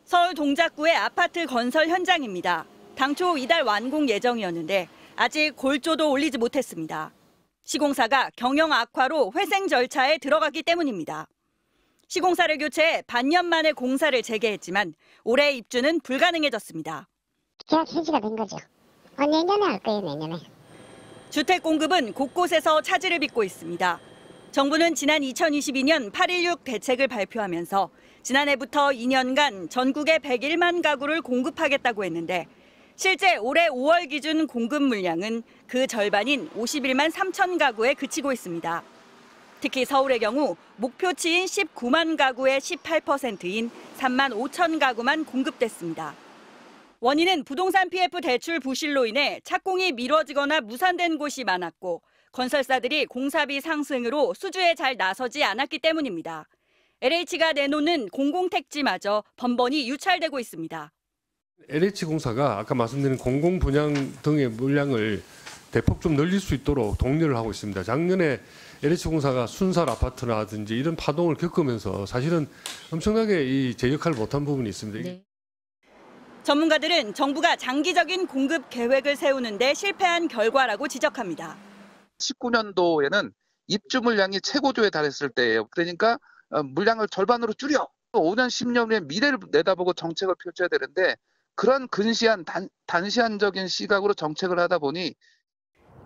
서울 동작구의 아파트 건설 현장입니다. 당초 이달 완공 예정이었는데 아직 골조도 올리지 못했습니다. 시공사가 경영 악화로 회생 절차에 들어갔기 때문입니다. 시공사를 교체해 반년 만에 공사를 재개했지만 올해 입주는 불가능해졌습니다. 계약 해지가 된 거죠. 내년에 할 거예요, 내년에. 주택 공급은 곳곳에서 차질을 빚고 있습니다. 정부는 지난 2022년 8.16 대책을 발표하면서 지난해부터 2년간 전국에 101만 가구를 공급하겠다고 했는데 실제 올해 5월 기준 공급 물량은 그 절반인 51만 3천 가구에 그치고 있습니다. 특히 서울의 경우 목표치인 19만 가구의 18%인 3만 5천 가구만 공급됐습니다. 원인은 부동산 PF 대출 부실로 인해 착공이 미뤄지거나 무산된 곳이 많았고 건설사들이 공사비 상승으로 수주에 잘 나서지 않았기 때문입니다. LH가 내놓는 공공택지마저 번번이 유찰되고 있습니다. LH공사가 아까 말씀드린 공공분양 등의 물량을 대폭 좀 늘릴 수 있도록 독려를 하고 있습니다. 작년에 LH공사가 순살 아파트라든지 이런 파동을 겪으면서 사실은 엄청나게 제 역할을 못한 부분이 있습니다. 네. 전문가들은 정부가 장기적인 공급 계획을 세우는데 실패한 결과라고 지적합니다. 19년도에는 입주 물량이 최고조에 달했을 때예요. 그러니까 물량을 절반으로 줄여 5년, 10년의 미래를 내다보고 정책을 펼쳐야 되는데 그런 근시한 단시한적인 시각으로 정책을 하다 보니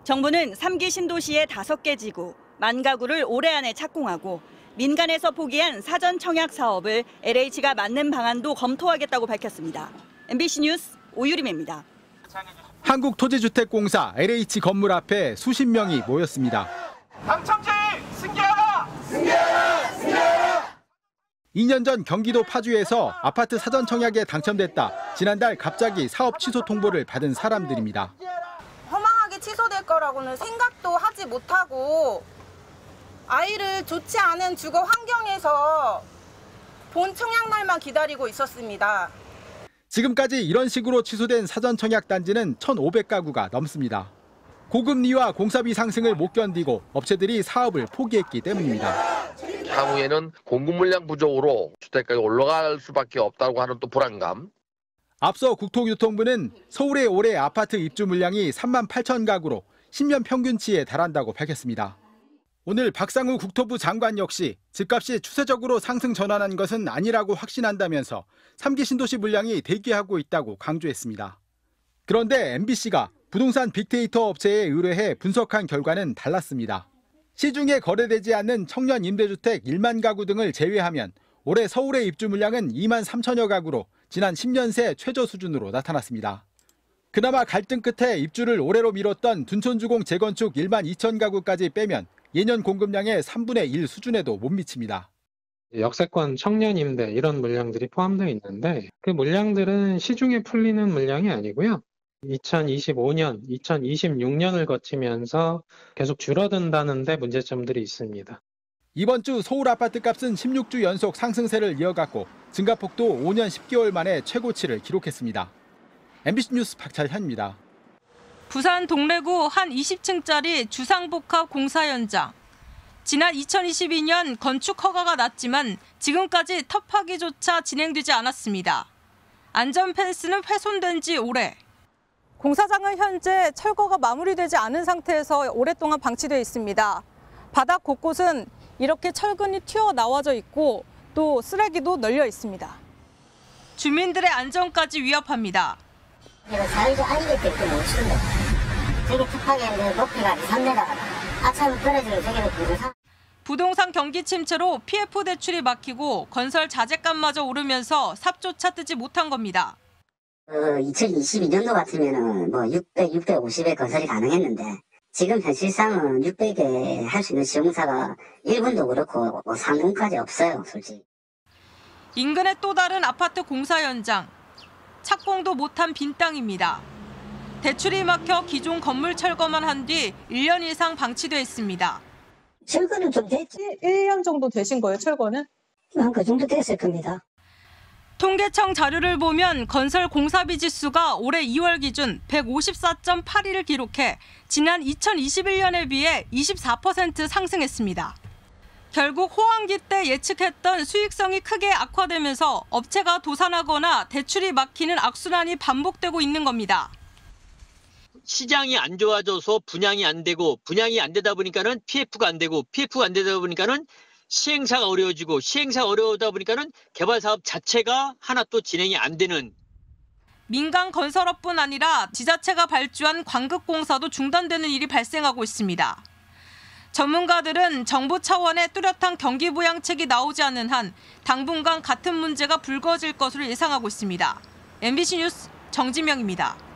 정부는 3기 신도시의 5개 지구, 10,000 가구를 올해 안에 착공하고 민간에서 포기한 사전 청약 사업을 LH가 맞는 방안도 검토하겠다고 밝혔습니다. MBC 뉴스 오유림입니다. 한국토지주택공사 LH 건물 앞에 수십 명이 모였습니다. 당첨자의 승계하라! 승계하라! 승계하라! 2년 전 경기도 파주에서 아파트 사전 청약에 당첨됐다. 지난달 갑자기 사업 취소 통보를 받은 사람들입니다. 허망하게 취소될 거라고는 생각도 하지 못하고 아이를 좋지 않은 주거 환경에서 본 청약날만 기다리고 있었습니다. 지금까지 이런 식으로 취소된 사전 청약 단지는 1,500가구가 넘습니다. 고금리와 공사비 상승을 못 견디고 업체들이 사업을 포기했기 때문입니다. 향후에는 공급 물량 부족으로 주택가가 올라갈 수밖에 없다고 하는 또 불안감. 앞서 국토교통부는 서울의 올해 아파트 입주 물량이 3만 8천 가구로 10년 평균치에 달한다고 밝혔습니다. 오늘 박상우 국토부 장관 역시 집값이 추세적으로 상승 전환한 것은 아니라고 확신한다면서 3기 신도시 물량이 대기하고 있다고 강조했습니다. 그런데 MBC가 부동산 빅데이터 업체에 의뢰해 분석한 결과는 달랐습니다. 시중에 거래되지 않는 청년 임대주택 1만 가구 등을 제외하면 올해 서울의 입주 물량은 2만 3천여 가구로 지난 10년 새 최저 수준으로 나타났습니다. 그나마 갈등 끝에 입주를 올해로 미뤘던 둔촌주공 재건축 1만 2천 가구까지 빼면 예년 공급량의 3분의 1 수준에도 못 미칩니다. 역세권 청년 임대 이런 물량들이 포함되어 있는데 그 물량들은 시중에 풀리는 물량이 아니고요. 2025년, 2026년을 거치면서 계속 줄어든다는 데 문제점들이 있습니다. 이번 주 서울 아파트 값은 16주 연속 상승세를 이어갔고 증가폭도 5년 10개월 만에 최고치를 기록했습니다. MBC 뉴스 박찬현입니다. 부산 동래구 한 20층짜리 주상복합 공사 현장. 지난 2022년 건축 허가가 났지만 지금까지 터파기조차 진행되지 않았습니다. 안전 펜스는 훼손된 지 오래. 공사장은 현재 철거가 마무리되지 않은 상태에서 오랫동안 방치되어 있습니다. 바닥 곳곳은 이렇게 철근이 튀어나와져 있고 또 쓰레기도 널려 있습니다. 주민들의 안전까지 위협합니다. 사회적 안전이 때문에 못 치는데 저기 급하게 높이가 3m 아참 떨어지고 저기 높은 부동산 경기 침체로 PF 대출이 막히고 건설 자재값마저 오르면서 삽조차 뜨지 못한 겁니다. 2022년도 같으면은 600, 650에 건설이 가능했는데 지금 현실상은 600에 할 수 있는 시공사가 1군도 그렇고 3군까지 없어요, 솔직히. 인근의 또 다른 아파트 공사 현장. 착공도 못한 빈 땅입니다. 대출이 막혀 기존 건물 철거만 한 뒤 1년 이상 방치돼 있습니다. 철거는 좀 됐지. 1년 정도 되신 거예요, 철거는? 그 정도 됐을 겁니다. 통계청 자료를 보면 건설 공사비 지수가 올해 2월 기준 154.81을 기록해 지난 2021년에 비해 24% 상승했습니다. 결국 호황기 때 예측했던 수익성이 크게 악화되면서 업체가 도산하거나 대출이 막히는 악순환이 반복되고 있는 겁니다. 시장이 안 좋아져서 분양이 안 되고 분양이 안 되다 보니까는 PF가 안 되고 PF가 안 되다 보니까는 시행사가 어려워지고 시행사가 어려우다 보니까는 개발 사업 자체가 하나 또 진행이 안 되는. 민간 건설업뿐 아니라 지자체가 발주한 광급공사도 중단되는 일이 발생하고 있습니다. 전문가들은 정부 차원의 뚜렷한 경기 부양책이 나오지 않는 한 당분간 같은 문제가 불거질 것으로 예상하고 있습니다. MBC 뉴스 정진명입니다.